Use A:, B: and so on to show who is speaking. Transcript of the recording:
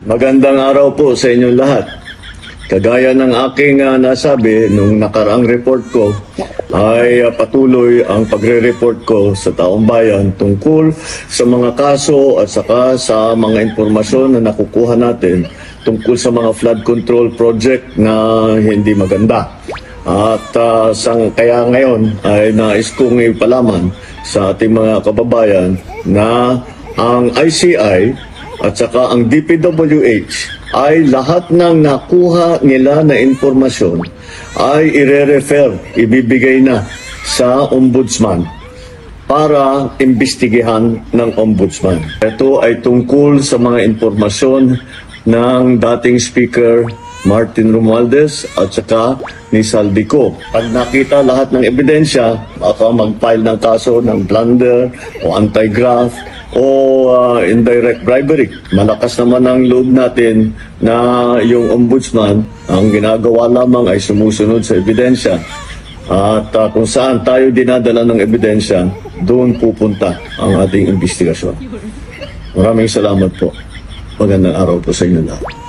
A: Magandang araw po sa inyong lahat. Kagaya ng aking nasabi nung nakaraang report ko, ay patuloy ang pagre-report ko sa taong bayan tungkol sa mga kaso at saka sa mga impormasyon na nakukuha natin tungkol sa mga flood control project na hindi maganda. At kaya ngayon ay nais kong ipalaman sa ating mga kababayan na ang ICI at saka ang DPWH ay lahat ng nakuha nila na informasyon ay ire-refer, ibibigay na sa ombudsman para imbestigahan ng ombudsman. Ito ay tungkol sa mga informasyon ng dating Speaker Martin Romualdez at saka ni Saldico. Pag nakita lahat ng ebidensya, baka mag-file ng kaso ng plunder o anti-graft o indirect bribery. Malakas naman ang loob natin na yung ombudsman, ang ginagawa lamang ay sumusunod sa ebidensya. At kung saan tayo dinadala ng ebidensya, doon pupunta ang ating investigasyon. Maraming salamat po. Magandang araw po sa inyo lahat.